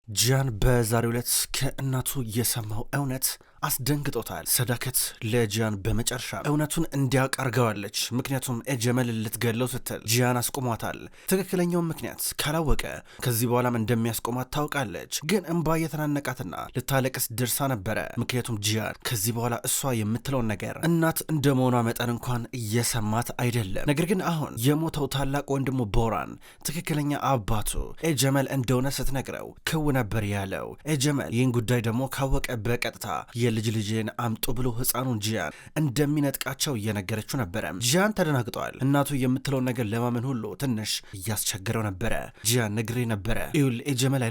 ጂያን በዛሬው ዕለት ከእናቱ የሰማው እውነት አስደንግጦታል። ሰዳከት ለጂያን በመጨረሻ እውነቱን እንዲያውቅ አርገዋለች። ምክንያቱም ኤጀመል ልትገለው ስትል ጂያን አስቆሟታል። ትክክለኛውን ምክንያት ካላወቀ ከዚህ በኋላም እንደሚያስቆማት ታውቃለች። ግን እንባ የተናነቃትና ልታለቅስ ድርሳ ነበረ። ምክንያቱም ጂያን ከዚህ በኋላ እሷ የምትለውን ነገር እናት እንደመሆኗ መጠን እንኳን እየሰማት አይደለም። ነገር ግን አሁን የሞተው ታላቅ ወንድሙ ቦራን ትክክለኛ አባቱ ኤጀመል እንደሆነ ስትነግረው ክው ነበር ያለው። ኤጀመል ይህን ጉዳይ ደግሞ ካወቀ በቀጥታ የልጅ ልጅን አምጡ ብሎ ህፃኑን ጂያን እንደሚነጥቃቸው እየነገረችው ነበረ። ጂያን ተደናግጧል። እናቱ የምትለውን ነገር ለማመን ሁሉ ትንሽ እያስቸገረው ነበረ። ጂያን ነግሬ ነበረ፣ ይኸውልህ ኤጀመል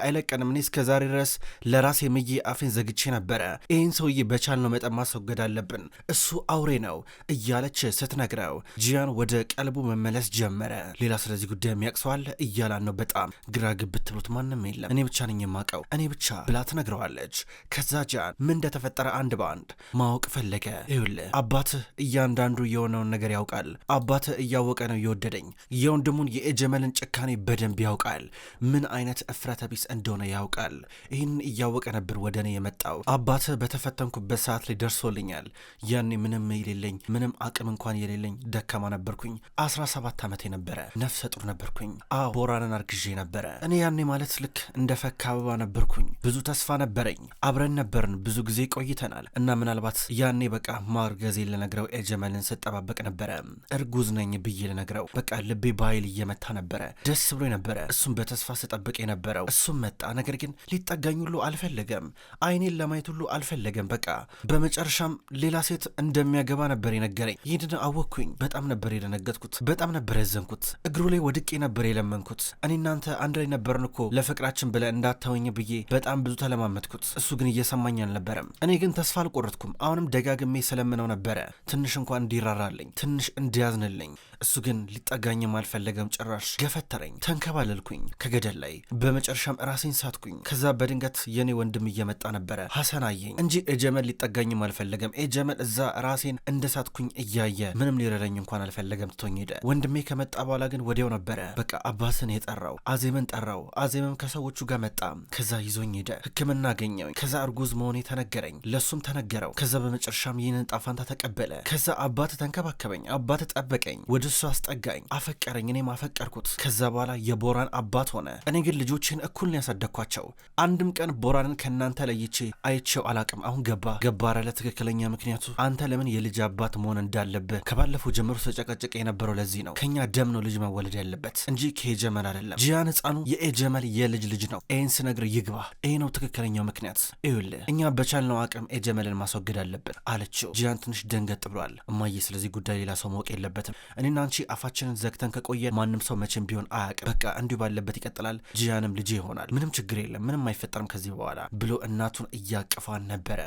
አይለቀንም። እኔ እስከ ዛሬ ድረስ ለራሴ ምዬ አፌን ዘግቼ ነበረ። ይህን ሰውዬ በቻልነው መጠን ማስወገድ አለብን፣ እሱ አውሬ ነው እያለች ስትነግረው ጂያን ወደ ቀልቡ መመለስ ጀመረ። ሌላ ስለዚህ ጉዳይ የሚያቅሰዋል እያላን ነው። በጣም ግራ ግብት ብሎት ማንም የለም፣ እኔ ብቻ ነኝ የማውቀው፣ እኔ ብቻ ብላ ትነግረዋለች። ከዛ ጂያን ምን እንደተፈጠረ አንድ በአንድ ማወቅ ፈለገ። ይኸውልህ አባትህ እያንዳንዱ የሆነውን ነገር ያውቃል። አባትህ እያወቀ ነው የወደደኝ። የወንድሙን የኤጀመልን ጭካኔ በደንብ ያውቃል። ምን አይነት እፍረተ ቢስ እንደሆነ ያውቃል። ይህን እያወቀ ነበር ወደ እኔ የመጣው። አባትህ በተፈተንኩበት ሰዓት ላይ ደርሶልኛል። ያኔ ምንም የሌለኝ ምንም አቅም እንኳን የሌለኝ ደካማ ነበርኩኝ። 17 ዓመቴ ነበረ። ነፍሰ ጡር ነበርኩኝ። ቦራንን አርግዤ ነበረ። እኔ ያኔ ማለት ልክ እንደ ፈካ አበባ ነበርኩኝ። ብዙ ተስፋ ነበረኝ። አብረን ነበርን። ብዙ ጊዜ ቆይተናል እና ምናልባት ያኔ በቃ ማርገዜ ልነግረው ኤጀመልን ስጠባበቅ ነበረ። እርጉዝ ነኝ ብዬ ልነግረው በቃ ልቤ በኃይል እየመታ ነበረ። ደስ ብሎ ነበረ። እሱም በተስፋ ስጠብቅ የነበረው እሱም መጣ። ነገር ግን ሊጠጋኝ ሁሉ አልፈለገም። አይኔን ለማየት ሁሉ አልፈለገም። በቃ በመጨረሻም ሌላ ሴት እንደሚያገባ ነበር የነገረኝ። ይህንን አወቅኩኝ። በጣም ነበር የደነገጥኩት። በጣም ነበር ያዘንኩት። እግሩ ላይ ወድቄ ነበር የለመንኩት። እኔ እናንተ አንድ ላይ ነበርን እኮ ለፍቅራችን ብለ እንዳታወኝ ብዬ በጣም ብዙ ተለማመጥኩት። እሱ ግን እየሰማኝ አልነበረም። እኔ ግን ተስፋ አልቆረጥኩም። አሁንም ደጋግሜ ስለምነው ነበረ ትንሽ እንኳን እንዲራራልኝ፣ ትንሽ እንዲያዝንልኝ። እሱ ግን ሊጠጋኝም አልፈለገም። ጭራሽ ገፈተረኝ። ተንከባለልኩኝ ከገደል ላይ። በመጨረሻም ራሴን ሳትኩኝ። ከዛ በድንገት የኔ ወንድም እየመጣ ነበረ። ሐሰን አየኝ እንጂ ኤጀመል ሊጠጋኝም አልፈለገም። ኤጀመል እዛ ራሴን እንደ ሳትኩኝ እያየ ምንም ሊረዳኝ እንኳን አልፈለገም። ትቶኝ ሄደ። ወንድሜ ከመጣ በኋላ ግን ወዲያው ነበረ በቃ አባስን የጠራው። አዜምን ጠራው። አዜምም ከሰዎቹ ጋር መጣ። ከዛ ይዞኝ ሄደ። ሕክምና አገኘው። ከዛ እርጉዝ መሆኔ ተነገረኝ። ለሱም ተነገረው። ከዛ በመጨረሻም ይህንን ጣፋንታ ተቀበለ። ከዛ አባት ተንከባከበኝ። አባት ጠበቀኝ። ወደ እሱ አስጠጋኝ። አፈቀረኝ። እኔም አፈቀርኩት። ከዛ በኋላ የቦራን አባት ሆነ። እኔ ግን ልጆችን እኩል ያሳደግኳቸው። አንድም ቀን ቦራንን ከእናንተ ለይቼ አይቼው አላቅም። አሁን ገባረ ለትክክለኛ ምክንያቱ አንተ ለምን የልጅ አባት መሆን እንዳለብህ ከባለፈው ጀምሮ ተጨቀጨቀ የነበረው ለዚህ ነው። ከኛ ደም ነው ልጅ መወለድ ያለበት እንጂ ከኤጀመል አይደለም። ጂያን ህፃኑ የኤጀመል የልጅ ልጅ ነው። ይህን ስነግር ይግባ። ይህ ነው ትክክለኛው ምክንያት። ይኸውልህ እኛ በቻልነው አቅም ኤጀመልን ማስወገድ አለብን አለችው። ጂያን ትንሽ ደንገጥ ብሏል። እማዬ ስለዚህ ጉዳይ ሌላ ሰው ማወቅ የለበትም። እኔና አንቺ አፋችንን ዘግተን ከቆየ ማንም ሰው መቼም ቢሆን አያውቅም። በቃ እንዲሁ ባለበት ይቀጥላል። ጂያንም ልጅ ይሆናል። ምንም ችግር የለም። ምንም አይፈጠርም ከዚህ በኋላ ብሎ እናቱን እያቀፋን ነበረ።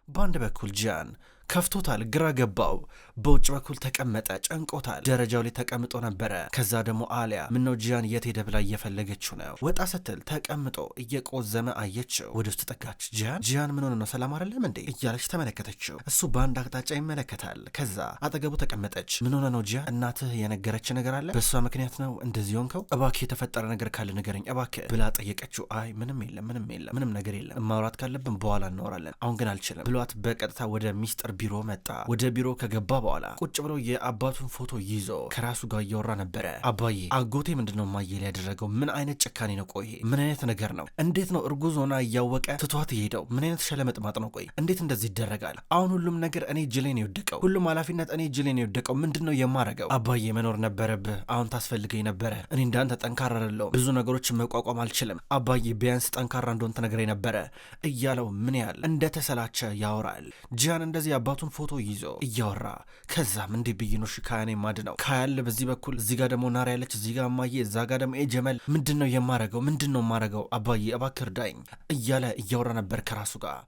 በአንድ በኩል ጂያን ከፍቶታል፣ ግራ ገባው። በውጭ በኩል ተቀመጠ፣ ጨንቆታል። ደረጃው ላይ ተቀምጦ ነበረ። ከዛ ደግሞ አሊያ ምነው ጂያን የት ሄደ ብላ እየፈለገችው ነው። ወጣ ስትል ተቀምጦ እየቆዘመ አየችው። ወደ ውስጥ ጠጋች። ጂያን ምን ሆነ ነው ሰላም አይደለም እንዴ እያለች ተመለከተችው። እሱ በአንድ አቅጣጫ ይመለከታል። ከዛ አጠገቡ ተቀመጠች። ምን ሆነ ነው ጂያን? እናትህ የነገረች ነገር አለ? በእሷ ምክንያት ነው እንደዚህ ሆንከው? እባክህ የተፈጠረ ነገር ካለ ንገረኝ እባክህ ብላ ጠየቀችው። አይ ምንም የለም ምንም ነገር የለም። ማውራት ካለብን በኋላ እናወራለን፣ አሁን ግን አልችልም ብሏት በቀጥታ ወደ ሚስጥር ቢሮ መጣ። ወደ ቢሮ ከገባ በኋላ ቁጭ ብሎ የአባቱን ፎቶ ይዞ ከራሱ ጋር እያወራ ነበረ። አባዬ አጎቴ ምንድነው ማየል ያደረገው? ምን አይነት ጭካኔ ነው? ቆይ ምን አይነት ነገር ነው? እንዴት ነው እርጉዝ ሆና እያወቀ ትቷት የሄደው? ምን አይነት ሸለመጥማጥ ነው? ቆይ እንዴት እንደዚህ ይደረጋል? አሁን ሁሉም ነገር እኔ እጅ ላይ ነው የወደቀው። ሁሉም ኃላፊነት እኔ እጅ ላይ ነው የወደቀው። ምንድነው የማረገው? አባዬ መኖር ነበረብህ። አሁን ታስፈልገኝ ነበረ። እኔ እንዳንተ ጠንካራ አይደለሁም። ብዙ ነገሮችን መቋቋም አልችልም። አባዬ ቢያንስ ጠንካራ እንደሆን ተነግረኝ ነበረ እያለው ምን ያህል እንደተሰላቸ ያወራል። ጂያን እንደዚህ አባቱን ፎቶ ይዞ እያወራ ከዛም እንዴ ብይኖሽ ካያኔ ማድ ነው ካያለ በዚህ በኩል እዚህ ጋር ደግሞ ናር ያለች እዚህ ጋር ማየ እዛ ጋር ደግሞ ኤጀመል ምንድነው የማረገው አባዬ እባክህ እርዳኝ እያለ እያወራ ነበር ከራሱ ጋር።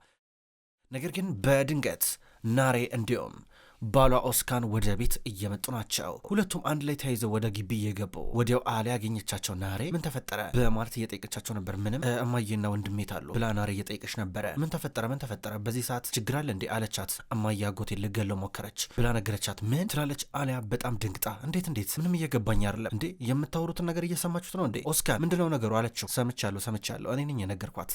ነገር ግን በድንገት ናሬ እንዲሁም ባሏ ኦስካን ወደ ቤት እየመጡ ናቸው። ሁለቱም አንድ ላይ ተያይዘው ወደ ግቢ እየገቡ ወዲያው አሊያ ያገኘቻቸው። ናሬ ምን ተፈጠረ በማለት እየጠየቀቻቸው ነበር። ምንም እማዬና ወንድሜ ታሉ ብላ ናሬ እየጠየቀች ነበረ። ምን ተፈጠረ በዚህ ሰዓት ችግር አለ እንዴ አለቻት። እማዬ አጎቴ ልገለው ሞከረች ብላ ነገረቻት። ምን ትላለች አሊያ በጣም ድንግጣ። እንዴት ምንም እየገባኝ አይደለም እንዴ የምታወሩትን ነገር እየሰማችሁት ነው እንዴ ኦስካን ምንድነው ነገሩ አለችው። ሰምቻለሁ እኔ ነኝ የነገርኳት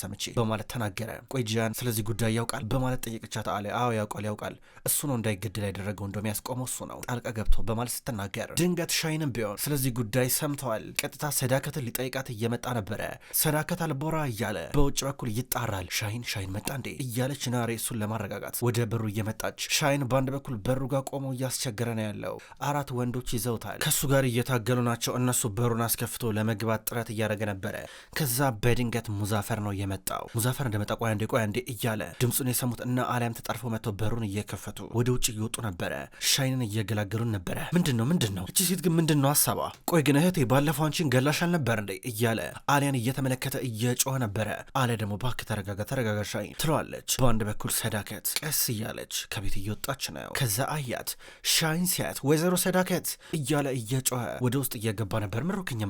ሰምቼ በማለት ተናገረ። ቆይ ጂያን ስለዚህ ጉዳይ ያውቃል በማለት ጠየቀቻት። አሊያ አዎ ያውቃል እሱ ነው እንዳይገድል ያደረገው እንደውም ያስቆመው እሱ ነው ጣልቃ ገብቶ በማለት ስትናገር ድንገት ሻይንም ቢሆን ስለዚህ ጉዳይ ሰምተዋል። ቀጥታ ሰዳከትን ሊጠይቃት እየመጣ ነበረ። ሰዳከት አልቦራ እያለ በውጭ በኩል ይጣራል። ሻይን መጣ እንዴ እያለች ናሬ እሱን ለማረጋጋት ወደ በሩ እየመጣች ሻይን በአንድ በኩል በሩ ጋር ቆሞ እያስቸገረ ነው ያለው። 4 ወንዶች ይዘውታል። ከሱ ጋር እየታገሉ ናቸው። እነሱ በሩን አስከፍቶ ለመግባት ጥረት እያደረገ ነበረ። ከዛ በድንገት ሙዛፈር ነው የመጣው። ሙዛፈር እንደመጣ ቆይ አንዴ እያለ ድምፁን የሰሙት እና አሊያም ተጣርፈው መጥተው በሩን እየከፈቱ ወደ ውጭ እየወጡ ነበረ። ሻይንን እየገላገሉን ነበረ። ምንድነው እቺ ሴት ግን ምንድነው ሀሳቧ? ቆይ ግን እህቴ ባለፈው አንቺን ገላሻል ነበር እንዴ እያለ አሊያን እየተመለከተ እየጮኸ ነበረ። አሊያ ደግሞ እባክህ ተረጋጋ ሻይን ትለዋለች። በአንድ በኩል ሰዳከት ቀስ እያለች ከቤት እየወጣች ነው። ከዛ አያት። ሻይን ሲያት ወይዘሮ ሰዳከት እያለ እየጮኸ ወደ ውስጥ እየገባ ነበር። ምሮከኛ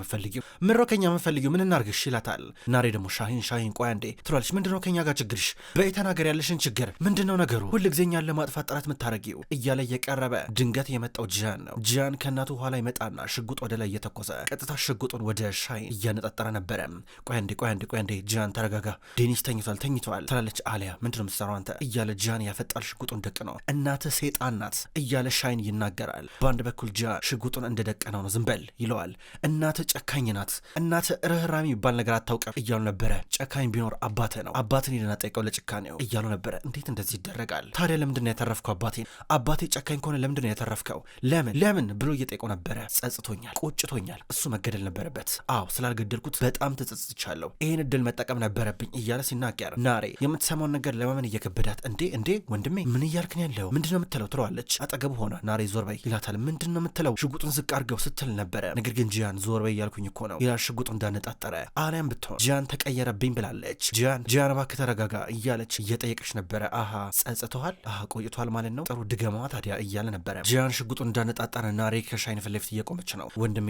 መፈልጊው ምን እናርግሽ ይላታል። ናሬ ደግሞ ሻይን ቆይ አንዴ ትለዋለች። ምንድነው ከኛ ጋር ችግርሽ? በተናገር ያለሽን ችግር ምንድነው ነገሩ? ሁልጊዜኛን ለማጥፋት ጥረት የምታረጊው እያለ እየቀረበ ድንገት የመጣው ጂያን ነው። ጂያን ከእናቱ ኋላ ይመጣና ሽጉጥ ወደ ላይ እየተኮሰ ቀጥታ ሽጉጡን ወደ ሻይን እያነጣጠረ ነበረ። ቆይ አንዴ ጂያን ተረጋጋ፣ ዴኒስ ተኝቷል ትላለች አሊያ። ምንድነው የምትሰራው አንተ እያለ ጂያን ያፈጣል ሽጉጡን ደቅነው። እናትህ ሴጣን ናት እያለ ሻይን ይናገራል። በአንድ በኩል ጂያን ሽጉጡን እንደደቀነው ነው። ዝም በል ይለዋል። እናትህ ጨካኝ ናት፣ እናትህ ርህራሚ የሚባል ነገር አታውቅም እያሉ ነበረ። ጨካኝ ቢኖር አባትህ ነው፣ አባትን ሄደና ጠይቀው ለጭካኔው እያሉ ነበረ። እንዴት እንደዚህ ይደረጋል ታዲያ? ለምንድነው ያተረፍከው አባቴ ጨካኝ ከሆነ ለምንድነው ያተረፍከው? ለምን ብሎ እየጠየቀው ነበረ። ጸጽቶኛል፣ ቆጭቶኛል፣ እሱ መገደል ነበረበት። አዎ ስላልገደልኩት በጣም ተጸጽቻለሁ፣ ይህን እድል መጠቀም ነበረብኝ እያለ ሲናገር ናሬ የምትሰማውን ነገር ለማመን እየከበዳት እንዴ ወንድሜ ምን እያልክን ያለው ምንድነው የምትለው ትለዋለች። አጠገቡ ሆነ ናሬ ዞር በይ ይላታል። ምንድነው የምትለው ሽጉጡን ዝቅ አድርገው ስትል ነበረ። ነገር ግን ጂያን ዞር በይ እያልኩኝ እኮ ነው ይላል ሽጉጡ እንዳነጣጠረ። አሊያም ብትሆን ጂያን ተቀየረብኝ ብላለች። ጂያን እባክህ ተረጋጋ እያለች እየጠየቀች ነበረ። አሃ ጸጽተዋል፣ ቆይቷል ማለት ነው፣ ጥሩ ድገማ ታዲያ እያለ ነበረ። ጂያን ሽጉጡን እንዳነጣጠረ ናሬ ከሻይን ፊት ለፊት እየቆመች ነው። ወንድሜ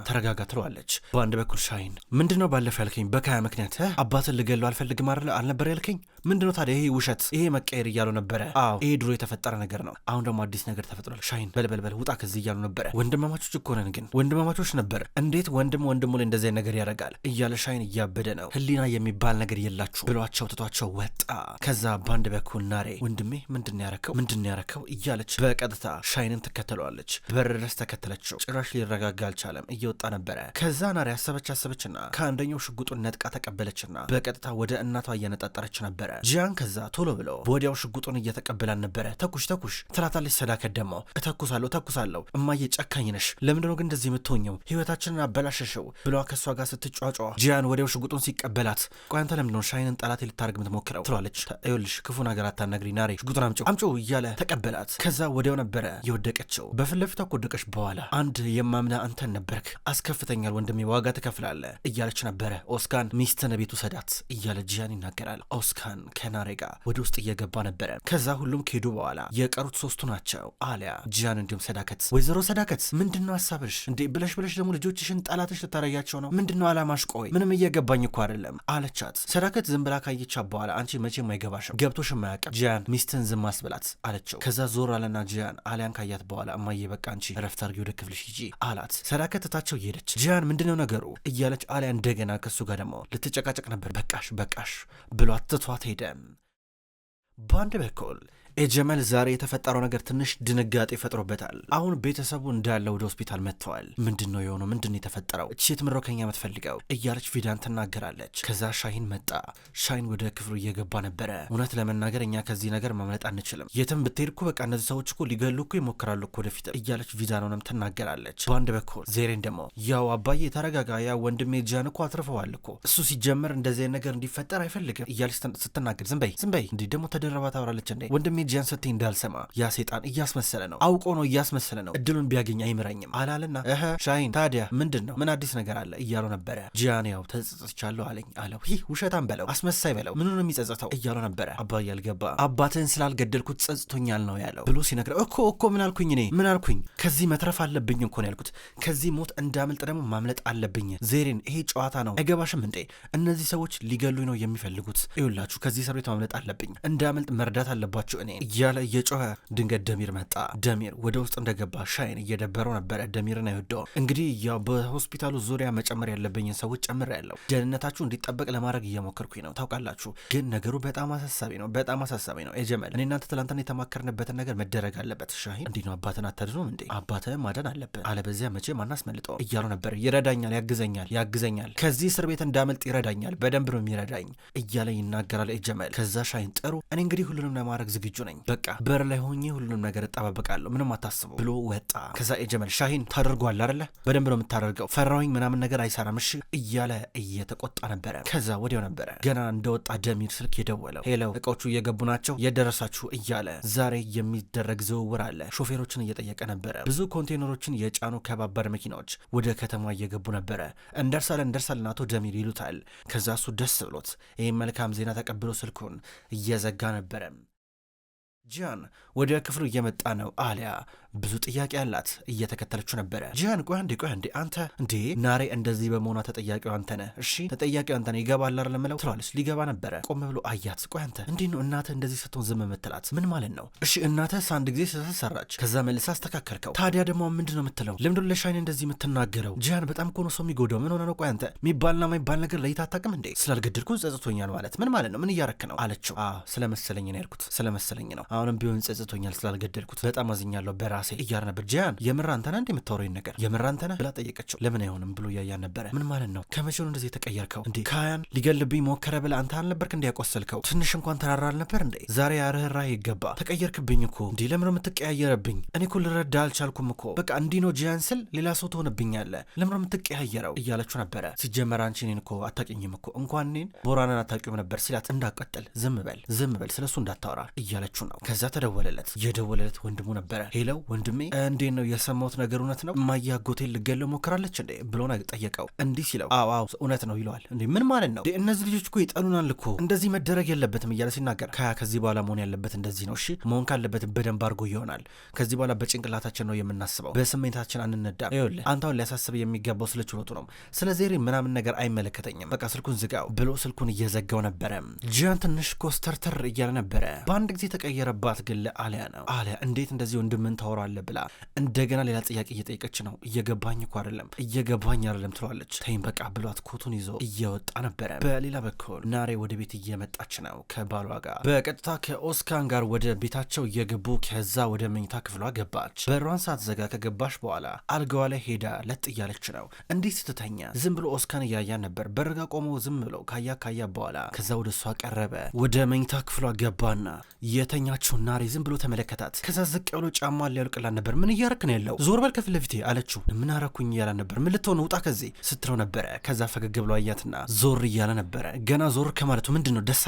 ተረጋጋ ትለዋለች። በአንድ በኩል ሻይን ምንድነው ባለፈው ያልከኝ በካያ ምክንያት አባትን ልገለው አልፈልግም አልነበረ ያልከኝ? ምንድነው ታዲያ ይሄ ውሸት፣ ይሄ መቀየር እያሉ ነበረ። አዎ ይሄ ድሮ የተፈጠረ ነገር ነው፣ አሁን ደግሞ አዲስ ነገር ተፈጥሯል። ሻይን በል ውጣ ከዚህ እያሉ ነበረ። ወንድማማቾች እኮ ነን፣ ግን ወንድማማቾች ነበር። እንዴት ወንድሙ ላይ እንደዚህ ነገር ያደርጋል እያለ ሻይን እያበደ ነው። ህሊና የሚባል ነገር የላችሁ ብሏቸው ትቷቸው ወጣ። ከዛ በአንድ በኩል ናሬ ወንድሜ ምንድን ያረከው እያለች በቀጥታ ሻይንን ትከተለዋለች። በር ድረስ ተከተለችው። ጭራሽ ሊረጋጋ አልቻለም፣ እየወጣ ነበረ። ከዛ ናሬ አሰበችና ከአንደኛው ሽጉጡን ነጥቃ ተቀበለችና በቀጥታ ወደ እናቷ እየነጣጠረች ነበረ። ጂያን ከዛ ቶሎ ብሎ ወዲያው ሽጉጡን እየተቀበላን ነበረ። ተኩሽ ትላታለች። ሰዳከት ደግሞ እተኩሳለሁ እማዬ ጨካኝ ነሽ፣ ለምንድነው ግን እንደዚህ የምትሆኘው? ህይወታችንን አበላሸሸው ብሏ ከሷ ጋር ስትጫጫ ጂያን ወዲያው ሽጉጡን ሲቀበላት ቆይ አንተ ለምንድነው ሻይንን ጠላት ልታደርግ የምትሞክረው ትለዋለች። ይኸውልሽ ክፉ ነገር አታናግሪ ናሬ፣ ሽጉጡን አምጪው እያለ ተቀበላት። ከዛ ወዲያው ነበረ የወደቀችው። በፊት ለፊቷ ከወደቀች በኋላ አንድ የማምና አንተን ነበርክ፣ አስከፍተኛል ወንድሜ፣ ዋጋ ትከፍላለህ እያለች ነበረ። ኦስካን ሚስትን ቤቱ ሰዳት እያለ ጂያን ይናገራል። ኦስካን ከናሬ ጋር ወደ ውስጥ እየገባ ነበረ። ከዛ ሁሉም ከሄዱ በኋላ የቀሩት 3ቱ ናቸው፣ አሊያ፣ ጂያን እንዲሁም ሰዳከት። ወይዘሮ ሰዳከት ምንድነው ሀሳብሽ እንዴ? ብለሽ ደግሞ ልጆችሽን ጠላትሽ ልታረያቸው ነው? ምንድነው አላማሽ? ቆይ ምንም እየገባኝ እኮ አይደለም አለቻት። ሰዳከት ዝም ብላ ካየቻት በኋላ አንቺ መቼም አይገባሽም፣ ገብቶሽም አያውቅም፣ ጂያን ሚስትን ዝም አስብላት አለችው። ከዛ ዞር አለና ጂያን አሊያን ካያት በኋላ እማዬ በቃ አንቺ ረፍት አድርጊ ወደ ክፍልሽ ሂጂ አላት። ሰዳከት ትታቸው ሄደች። ጂያን ምንድነው ነገሩ እያለች አሊያ እንደገና ከሱ ጋር ደግሞ ልትጨቃጨቅ ነበር። በቃሽ ብሏት ትቷት ሄደ። በአንድ በኩል ኤጀመል ዛሬ የተፈጠረው ነገር ትንሽ ድንጋጤ ፈጥሮበታል። አሁን ቤተሰቡ እንዳለ ወደ ሆስፒታል መጥተዋል። ምንድነው የሆነው? ምንድነው የተፈጠረው? እቺ ሴት ምሮከኛ የምትፈልገው እያለች ቪዳን ትናገራለች። ከዛ ሻይን መጣ። ሻይን ወደ ክፍሉ እየገባ ነበረ። እውነት ለመናገር እኛ ከዚህ ነገር ማምለጥ አንችልም፣ የትም ብትሄድ እኮ በቃ እነዚህ ሰዎች እኮ ሊገሉ እኮ ይሞክራሉ እኮ ወደፊት እያለች ቪዳንንም ትናገራለች። በአንድ በኩል ዜሬን ደግሞ ያው አባዬ ተረጋጋ፣ ያው ወንድሜ ጃን እኮ አትርፈዋል እኮ እሱ ሲጀመር እንደዚህ ነገር እንዲፈጠር አይፈልግም እያለች ስትናገር ዝም በይ እንዲህ ደግሞ ተደረባ ታወራለች እንዴ? ወንድሜ ጂያን ስትይ እንዳልሰማ ያ ሴጣን እያስመሰለ ነው፣ አውቆ ነው እያስመሰለ ነው፣ እድሉን ቢያገኝ አይምረኝም አላለና ሻሂን ታዲያ ምንድን ነው ምን አዲስ ነገር አለ እያለው ነበረ። ጂያን ያው ተጸጽቻለሁ አለኝ አለው። ይህ ውሸታም በለው አስመሳይ በለው ምኑ ነው የሚጸጸተው እያለው ነበረ። አባዬ አልገባ አባትህን ስላልገደልኩት ጸጽቶኛል ነው ያለው ብሎ ሲነግረው እኮ ምን አልኩኝ እኔ ምን አልኩኝ? ከዚህ መትረፍ አለብኝ እኮ ነው ያልኩት። ከዚህ ሞት እንዳመልጥ ደግሞ ማምለጥ አለብኝ። ዜሬን ይሄ ጨዋታ ነው አይገባሽም እንዴ? እነዚህ ሰዎች ሊገሉኝ ነው የሚፈልጉት። ይኸውላችሁ ከዚህ እስር ቤት ማምለጥ አለብኝ፣ እንዳመልጥ መርዳት አለባችሁ እኔ እያለ እየጮኸ ድንገት ደሚር መጣ። ደሚር ወደ ውስጥ እንደገባ ሻይን እየደበረው ነበረ። ደሚርን አይወደው። እንግዲህ ያው በሆስፒታሉ ዙሪያ መጨመር ያለብኝን ሰዎች ጨምር ያለው ደህንነታችሁ እንዲጠበቅ ለማድረግ እየሞከርኩኝ ነው ታውቃላችሁ። ግን ነገሩ በጣም አሳሳቢ ነው፣ በጣም አሳሳቢ ነው። የጀመል እኔ እናንተ ትላንትና የተማከርንበትን ነገር መደረግ አለበት። ሻሂን እንዲህ ነው አባትን አታድኑም እንዴ? አባትህን ማዳን አለብን አለበዚያ መቼም አናስመልጠው እያሉ ነበር። ይረዳኛል፣ ያግዘኛል፣ ከዚህ እስር ቤት እንዳመልጥ ይረዳኛል፣ በደንብ ነው የሚረዳኝ እያለ ይናገራል የጀመል። ከዛ ሻሂን ጥሩ እኔ እንግዲህ ሁሉንም ለማድረግ ዝግጁ ነኝ፣ በቃ በር ላይ ሆኜ ሁሉንም ነገር እጠባበቃለሁ፣ ምንም አታስቡ ብሎ ወጣ። ከዛ የጀመል ሻሂን ታደርጓል አይደለ? በደንብ ነው የምታደርገው፣ ፈራሁኝ ምናምን ነገር አይሰራም እሺ እያለ እየተቆጣ ነበረ። ከዛ ወዲያው ነበረ ገና እንደወጣ ደሚር ስልክ የደወለው። ሄለው እቃዎቹ እየገቡ ናቸው የደረሳችሁ እያለ ዛሬ የሚደረግ ዝውውር አለ። ሾፌሮችን እየጠየቀ ነበረ። ብዙ ኮንቴነሮችን የጫኑ ከባባድ መኪናዎች ወደ ከተማ እየገቡ ነበረ። እንደርሳለን አቶ ደሚር ይሉታል። ከዛ እሱ ደስ ብሎት ይህም መልካም ዜና ተቀብሎ ስልኩን እየዘጋ ነበረ። ጂያን ወደ ክፍሉ እየመጣ ነው። አሊያ ብዙ ጥያቄ አላት፣ እየተከተለችው ነበረ። ጂያን ቆይ አንዴ አንተ እንዴ ናሬ እንደዚህ በመሆኗ ተጠያቂው አንተ ነህ እሺ ተጠያቂው አንተ ነህ ይገባል አይደል ለምለው ትሏለች። ሊገባ ነበረ ቆም ብሎ አያት። ቆይ አንተ እንዴት ነው እናትህ እንደዚህ ስትሆን ዝም የምትላት ምን ማለት ነው? እሺ እናትህ አንድ ጊዜ ስትሰራች ከዛ መልሳ አስተካከልከው፣ ታዲያ ደግሞ ምንድነው የምትለው? ለምንድነው ለሻይን እንደዚህ የምትናገረው? ጂያን በጣም እኮ ነው ሰው የሚጎዳው። ምን ሆነ ነው? ቆይ አንተ የሚባልና የማይባል ነገር ለይታ አታውቅም እንዴ? ስላልገደልኩ ጸጽቶኛል ማለት ምን ማለት ነው? ምን እያረክ ነው አለችው። ስለመሰለኝ ነው ያልኩት፣ ስለመሰለኝ ነው። አሁንም ቢሆን ጸጽቶኛል ስላልገደልኩት፣ በጣም አዝኛለሁ በራሴ እያለ ነበር። ጂያን የምር አንተ ነህ እንዴ የምታወራኝ ነገር የምር አንተ ነህ ብላ ጠየቀችው። ለምን አይሆንም ብሎ እያያን ነበረ። ምን ማለት ነው? ከመቼ ነው እንደዚህ የተቀየርከው እንዴ? ካያን ሊገልብኝ ሞከረ ብለ አንተ አልነበርክ እንዴ ያቆሰልከው? ትንሽ እንኳን ተራራ አልነበር እንዴ? ዛሬ ያርህራህ ይገባ ተቀየርክብኝ እኮ እንዴ። ለምን ነው የምትቀያየረብኝ? እኔ እኮ ልረዳ አልቻልኩም እኮ በቃ እንዲህ ነው ጂያን ስል ሌላ ሰው ትሆንብኛለህ። ለምን ነው የምትቀያየረው እያለችው ነበረ። ሲጀመር አንቺ እኔን እኮ አታውቂኝም እኮ እንኳን እኔን ቦራንን አታውቂውም ነበር ሲላት እንዳቀጥል ዝም በል ስለሱ እንዳታወራ እያለችው ነው። ከዛ ተደወለለት። የደወለለት ወንድሙ ነበረ። ሄለው ወንድሜ እንዴት ነው የሰማሁት ነገር እውነት ነው? እማዬ አጎቴን ልገለው ሞክራለች እንዴ ብሎ ጠየቀው። እንዲህ ሲለው አዎ እውነት ነው ይለዋል። እንዴ ምን ማለት ነው? እነዚህ ልጆች እኮ ይጠሉናል እኮ እንደዚህ መደረግ የለበትም እያለ ሲናገር ከዚህ በኋላ መሆን ያለበት እንደዚህ ነው። እሺ መሆን ካለበት በደንብ አድርጎ ይሆናል። ከዚህ በኋላ በጭንቅላታችን ነው የምናስበው፣ በስሜታችን አንነዳም። ይኸውልህ አንተ አሁን ሊያሳስብ የሚገባው ስለ ችሎቱ ነው፣ ስለ ዜሬ ምናምን ነገር አይመለከተኝም። በቃ ስልኩን ዝጋው ብሎ ስልኩን እየዘጋው ነበረ። ጂያን ትንሽ ኮስተርተር እያለ ነበረ። በአንድ ጊዜ ተቀየረባት ግን ለአሊያ ነው። አሊያ እንዴት እንደዚህ ወንድምን ታወራለህ ብላ እንደገና ሌላ ጥያቄ እየጠየቀች ነው። እየገባኝ አይደለም ትሏለች። ተይም በቃ ብሏት ኮቱን ይዞ እየወጣ ነበረ። በሌላ በኩል ናሬ ወደ ቤት እየመጣች ነው ከባሏ ጋር በቀጥታ ከኦስካን ጋር ወደ ቤታቸው እየገቡ ከዛ ወደ መኝታ ክፍሏ ገባች። በሯን ሳትዘጋ ከገባች በኋላ አልጋዋ ላይ ሄዳ ለጥ እያለች ነው። እንዲህ ስትተኛ ዝም ብሎ ኦስካን እያያ ነበር። በርጋ ቆመው ዝም ብለው ካያ በኋላ ከዛ ወደ እሷ ቀረበ። ወደ መኝታ ክፍሏ ገባና የተኛችው ናሬ ዝም ብሎ ተመለከታት። ከዛ ዝቅ ብሎ ጫማ ሊያልቅላት ነበር። ምን እያረክ ነው ያለው? ዞር በል ከፊት ለፊቴ አለችው። ምን አረኩኝ እያለ ነበር። ምን ልትሆን ውጣ ከዚህ ስትለው ነበረ። ከዛ ፈገግ ብሎ አያትና ዞር እያለ ነበረ። ገና ዞር ከማለቱ ምንድን ነው ደስ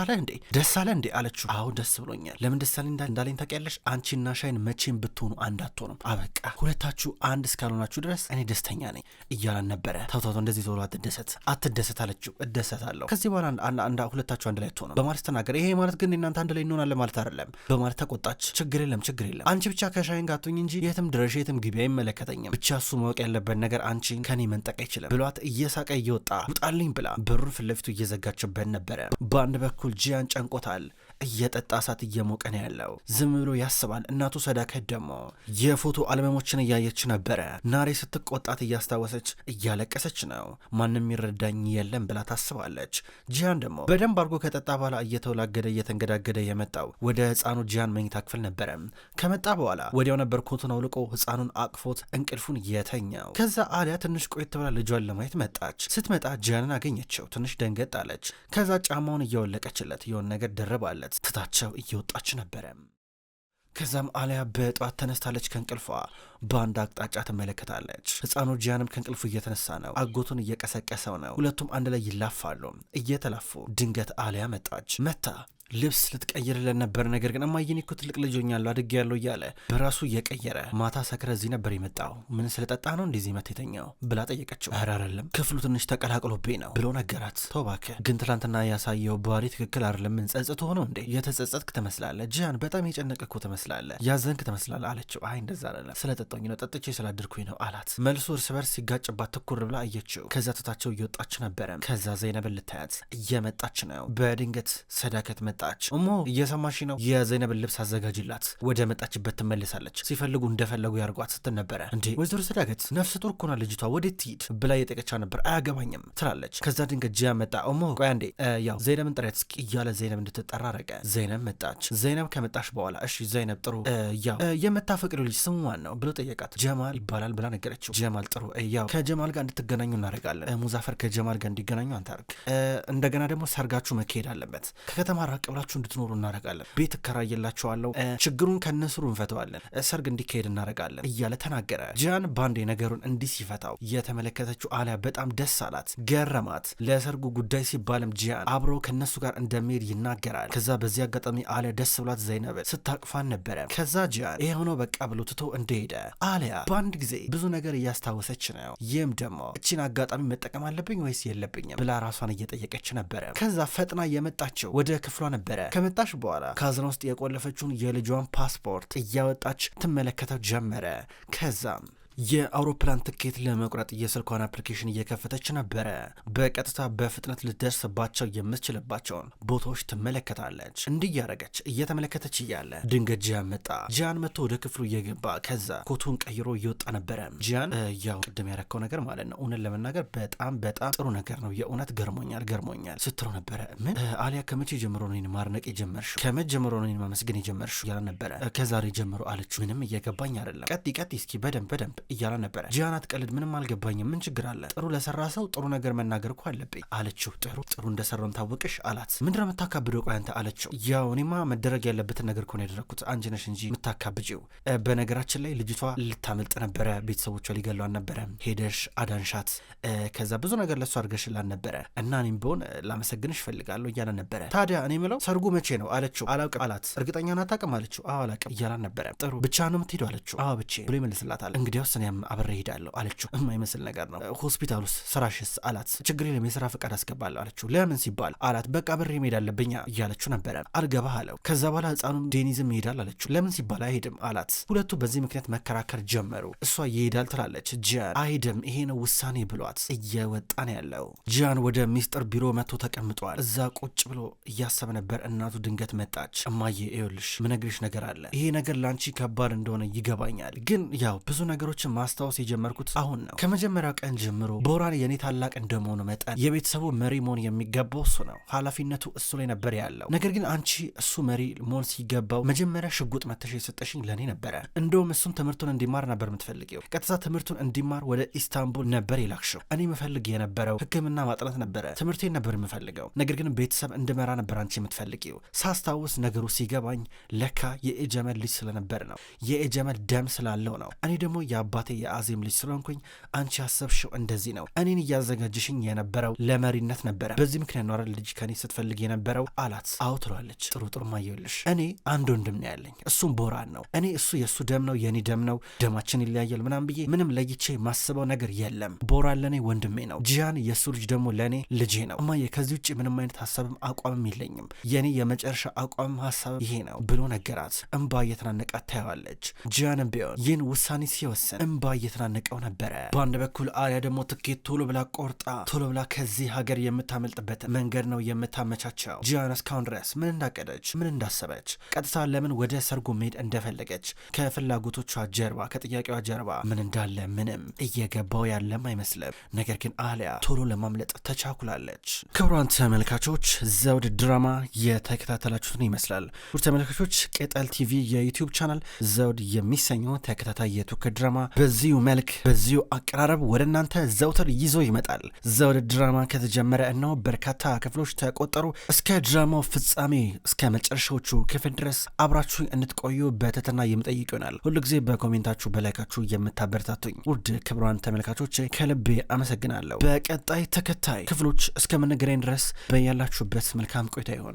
አለ እንዴ አለችው። አዎ ደስ ብሎኛል። ለምን ደስ አለኝ እንዳለኝ ታውቂያለሽ? አንቺና ሻይን መቼም ብትሆኑ አንድ አትሆኑም። አበቃ ሁለታችሁ አንድ እስካልሆናችሁ ድረስ እኔ ደስተኛ ነኝ እያለን ነበረ። ታውታው እንደዚህ ዞሮ አትደሰት አለችው። እደሰታለሁ ከዚህ በኋላ ሁለታችሁ አንድ ላይ አትሆኑም በማለት ተናገረ። ይሄ ማለት ግን እናንተ አንድ ላይ እንሆናለን ማለት አይደለም በማለት ተቆጣች። ችግር የለም አንቺ ብቻ ከሻይን ጋር አትሆኝ እንጂ የትም ድረሽ የትም ግቢ አይመለከተኝም። ብቻ እሱ ማወቅ ያለበት ነገር አንቺ ከኔ መንጠቅ አይችልም ብሏት እየሳቀ እየወጣ ውጣልኝ ብላ በሩን ፊት ለፊቱ እየዘጋችበት ነበረ። በአንድ በኩል ጂያን ጨንቆታል። እየጠጣ እሳት እየሞቀ ነው ያለው። ዝም ብሎ ያስባል። እናቱ ሰዳከት ደግሞ የፎቶ አልበሞችን እያየች ነበረ። ናሬ ስትቆጣት እያስታወሰች እያለቀሰች ነው። ማንም ይረዳኝ የለም ብላ ታስባለች። ጂያን ደግሞ በደንብ አድርጎ ከጠጣ በኋላ እየተወላገደ እየተንገዳገደ የመጣው ወደ ህፃኑ ጂያን መኝታ ክፍል ነበረ። ከመጣ በኋላ ወዲያው ነበር ኮቱን አውልቆ ህፃኑን አቅፎት እንቅልፉን የተኛው። ከዛ አሊያ ትንሽ ቆየት ብላ ልጇን ለማየት መጣች። ስትመጣ ጂያንን አገኘችው። ትንሽ ደንገጥ አለች። ከዛ ጫማውን እያወለቀችለት የሆነ ነገር ደረባለት። ትታቸው እየወጣች ነበረ። ከዛም አሊያ በጠዋት ተነስታለች ከእንቅልፏ። በአንድ አቅጣጫ ትመለከታለች። ህፃኑ ጂያንም ከእንቅልፉ እየተነሳ ነው። አጎቱን እየቀሰቀሰው ነው። ሁለቱም አንድ ላይ ይላፋሉ። እየተላፉ ድንገት አሊያ መጣ ልብስ ልትቀይርለን ነበር፣ ነገር ግን እማዬ እኔ እኮ ትልቅ ልጅ ሆኛለሁ አድጌያለሁ እያለ በራሱ እየቀየረ ማታ ሰክረ እዚህ ነበር የመጣው ምን ስለጠጣ ነው እንደዚህ መት የተኛው ብላ ጠየቀችው። ኧረ አይደለም ክፍሉ ትንሽ ተቀላቅሎብኝ ነው ብሎ ነገራት። ተው እባክህ ግን ትላንትና ያሳየው ባህሪ ትክክል አይደለም። ምን ጸጽቶ ሆኖ እንዴ? የተጸጸትክ ትመስላለህ ጂያን፣ በጣም የጨነቀ እኮ ትመስላለህ፣ ያዘንክ ትመስላለህ አለችው። አይ እንደዛ አይደለም ስለጠጣኝ ነው፣ ጠጥቼ ስላደርኩኝ ነው አላት። መልሶ እርስ በርስ ሲጋጭባት ትኩር ብላ አየችው። ከዛ ትታቸው እየወጣች ነበረ። ከዛ ዘይነብን ልታያት እየመጣች ነው። በድንገት ሰዳከት እሞ እየሰማሽ ነው? የዘይነብን ልብስ አዘጋጅላት፣ ወደ መጣችበት ትመልሳለች። ሲፈልጉ እንደፈለጉ ያርጓት ስትል ነበረ። እንዴ ወይዘሮ ሰዳከት ነፍሰ ጡር እኮ ናት ልጅቷ ወዴት ትሂድ ብላ የጠየቀቻ ነበር። አያገባኝም ትላለች። ከዛ ድንገት ጂያን መጣ። እሞ ቆይ አንዴ ያው ዘይነብን ጥሪያት እስኪ እያለ ዘይነብ እንድትጠራ አረገ። ዘይነብ መጣች። ዘይነብ ከመጣች በኋላ እሺ ዘይነብ ጥሩ ያው የምታፈቅሪው ልጅ ስሙ ማን ነው ብሎ ጠየቃት። ጀማል ይባላል ብላ ነገረችው። ጀማል ጥሩ ያው ከጀማል ጋር እንድትገናኙ እናደርጋለን። ሙዛፈር ከጀማል ጋር እንዲገናኙ አንታርግ። እንደገና ደግሞ ሰርጋችሁ መካሄድ አለበት። ከከተማ ራቅ ብላችሁ እንድትኖሩ እናደርጋለን። ቤት እከራየላችኋለሁ፣ ችግሩን ከነስሩ እንፈተዋለን፣ ሰርግ እንዲካሄድ እናደርጋለን እያለ ተናገረ። ጂያን ባንዴ ነገሩን እንዲህ ሲፈታው የተመለከተችው አሊያ በጣም ደስ አላት፣ ገረማት። ለሰርጉ ጉዳይ ሲባልም ጂያን አብሮ ከነሱ ጋር እንደሚሄድ ይናገራል። ከዛ በዚህ አጋጣሚ አሊያ ደስ ብሏት ዘይነብን ስታቅፋን ነበረ። ከዛ ጂያን ይሄ ሆኖ በቃ ብሎ ትቶ እንደሄደ አሊያ በአንድ ጊዜ ብዙ ነገር እያስታወሰች ነው። ይህም ደግሞ እቺን አጋጣሚ መጠቀም አለብኝ ወይስ የለብኝም ብላ ራሷን እየጠየቀች ነበረ። ከዛ ፈጥና የመጣችው ወደ ክፍሏ ነበረ። ከመጣች በኋላ ካዝና ውስጥ የቆለፈችውን የልጇን ፓስፖርት እያወጣች ትመለከተው ጀመረ። ከዛም የአውሮፕላን ትኬት ለመቁረጥ የስልኳን አፕሊኬሽን እየከፈተች ነበረ። በቀጥታ በፍጥነት ልትደርስባቸው የምትችልባቸውን ቦታዎች ትመለከታለች። እንዲህ ያረገች እየተመለከተች እያለ ድንገት ጂያን መጣ። ጂያን መጥቶ ወደ ክፍሉ እየገባ ከዛ ኮቱን ቀይሮ እየወጣ ነበረ። ጂያን ያው ቅድም ያረከው ነገር ማለት ነው እውነት ለመናገር በጣም ጥሩ ነገር ነው፣ የእውነት ገርሞኛል ስትለው ነበረ። ምን አሊያ ከመቼ ጀምሮ ነው እኔን ማድነቅ የጀመርሽው? ከመቼ ጀምሮ ነው እኔን ማመስገን የጀመርሽው? እያለ ነበረ። ከዛሬ ጀምሮ አለችው። ምንም እየገባኝ አይደለም፣ ቀጥ እስኪ በደንብ እያለ ነበረ። ጂያን አትቀልድ፣ ምንም አልገባኝም፣ ምን ችግር አለ? ጥሩ ለሰራ ሰው ጥሩ ነገር መናገር እኮ አለብኝ አለችው። ጥሩ እንደሰራም ታወቅሽ አላት። ምንድነው የምታካብደው ቆይ አንተ አለችው። ያው እኔማ መደረግ ያለበትን ነገር እኮ ነው ያደረኩት፣ አንቺ ነሽ እንጂ የምታካብጂው። በነገራችን ላይ ልጅቷ ልታመልጥ ነበረ፣ ቤተሰቦቿ ሊገሏን ነበረ፣ ሄደሽ አዳንሻት፣ ከዛ ብዙ ነገር ለሱ አድርገሽላን ነበረ እና እኔም ቢሆን ላመሰግንሽ ፈልጋለሁ እያለ ነበረ። ታዲያ እኔ ምለው ሰርጉ መቼ ነው አለችው። አላውቅም አላት። እርግጠኛ ናት አታውቅም አለችው። አዎ አላውቅም እያላን ነበረ። ጥሩ ብቻ ነው የምትሄደው አለችው። አዎ ብቻ ብሎ ይመልስላታል። እንግዲያውስ እኔም አብሬ ሄዳለሁ አለችው። የማይመስል ነገር ነው። ሆስፒታል ውስጥ ስራሽስ አላት። ችግር የለም የስራ ፈቃድ አስገባለሁ አለችው። ለምን ሲባል አላት። በቃ ብሬ መሄድ አለብኝ እያለችው ነበረ። አልገባህ አለው። ከዛ በኋላ ህፃኑም ዴኒዝም ይሄዳል አለችው። ለምን ሲባል አይሄድም አላት። ሁለቱ በዚህ ምክንያት መከራከር ጀመሩ። እሷ ይሄዳል ትላለች። ጂያን አይሄድም ይሄ ነው ውሳኔ ብሏት እየወጣ ነው ያለው። ጂያን ወደ ሚስጥር ቢሮ መጥቶ ተቀምጧል። እዛ ቁጭ ብሎ እያሰበ ነበር። እናቱ ድንገት መጣች። እማዬ ይኸውልሽ ምነግርሽ ነገር አለ። ይሄ ነገር ላንቺ ከባድ እንደሆነ ይገባኛል፣ ግን ያው ብዙ ነገሮችን ማስታወስ የጀመርኩት አሁን ነው። ከመጀመሪያው ቀን ጀምሮ ቦራን የኔ ታላቅ እንደመሆኑ መጠን የቤተሰቡ መሪ መሆን የሚገባው እሱ ነው። ኃላፊነቱ እሱ ላይ ነበር ያለው። ነገር ግን አንቺ እሱ መሪ መሆን ሲገባው መጀመሪያ ሽጉጥ መተሽ የሰጠሽኝ ለኔ ነበረ። እንደውም እሱም ትምህርቱን እንዲማር ነበር የምትፈልጊው። ቀጥታ ትምህርቱን እንዲማር ወደ ኢስታንቡል ነበር የላክሽው። እኔ የምፈልግ የነበረው ሕክምና ማጥናት ነበረ። ትምህርቴን ነበር የምፈልገው። ነገር ግን ቤተሰብ እንድመራ ነበር አንቺ የምትፈልጊው። ሳስታውስ ነገሩ ሲገባኝ ለካ የኤጀመል ልጅ ስለነበር ነው፣ የኤጀመል ደም ስላለው ነው። እኔ ደግሞ የአባቴ የአዜም ልጅ ስለሆንኩኝ አንቺ ያሰብሽው እንደዚህ ነው። እኔን እያዘጋጅሽኝ የነበረው ለመሪነት ነበረ። በዚህ ምክንያት ነው አይደል ልጅ ከኔ ስትፈልግ የነበረው አላት። አዎ ትሏለች። ጥሩ ማየውልሽ እኔ አንድ ወንድም ነው ያለኝ፣ እሱም ቦራን ነው። እኔ እሱ የእሱ ደም ነው የኔ ደም ነው፣ ደማችን ይለያያል ምናም ብዬ ምንም ለይቼ ማስበው ነገር የለም። ቦራን ለእኔ ወንድሜ ነው፣ ጂያን የእሱ ልጅ ደግሞ ለእኔ ልጄ ነው። እማዬ ከዚህ ውጭ ምንም አይነት ሀሳብም አቋምም የለኝም። የኔ የመጨረሻ አቋም ሀሳብ ይሄ ነው ብሎ ነገራት። እምባ እየተናነቃት ታየዋለች። ጂያንም ቢሆን ይህን ውሳኔ ሲወስን እምባ እየተናነቀው ነበረ። በአንድ በኩል አሊያ ደግሞ ትኬት ቶሎ ብላ ቆርጣ ቶሎ ብላ ከዚህ ሀገር የምታመልጥበት መንገድ ነው የምታመቻቸው። ጂያን እስካሁን ድረስ ምን እንዳቀደች ምን እንዳሰበች፣ ቀጥታ ለምን ወደ ሰርጉ መሄድ እንደፈለገች ከፍላጎቶቿ ጀርባ ከጥያቄዋ ጀርባ ምን እንዳለ ምንም እየገባው ያለም አይመስልም። ነገር ግን አሊያ ቶሎ ለማምለጥ ተቻኩላለች። ክቡራን ተመልካቾች ዘውድ ድራማ የተከታተላችሁትን ይመስላል። ውድ ተመልካቾች ቅጠል ቲቪ የዩቲዩብ ቻናል ዘውድ የሚሰኘው ተከታታይ የቱርክ ድራማ በዚሁ መልክ በዚሁ አቀራረብ ወደ እናንተ ዘውትር ይዞ ይመጣል። ዘውድ ድራማ ከተጀመረ እናው በርካታ ክፍሎች ተቆጠሩ። እስከ ድራማው ፍጻሜ እስከ መጨረሻዎቹ ክፍል ድረስ አብራችሁ እንድትቆዩ በትህትና የምጠይቅ ይሆናል። ሁሉ ጊዜ በኮሜንታችሁ በላይካችሁ የምታበረታቱኝ ውድ ክቡራን ተመልካቾች ከልቤ አመሰግናለሁ። በቀጣይ ተከታይ ክፍሎች እስከምንገናኝ ድረስ በያላችሁበት መልካም ቆይታ ይሆን።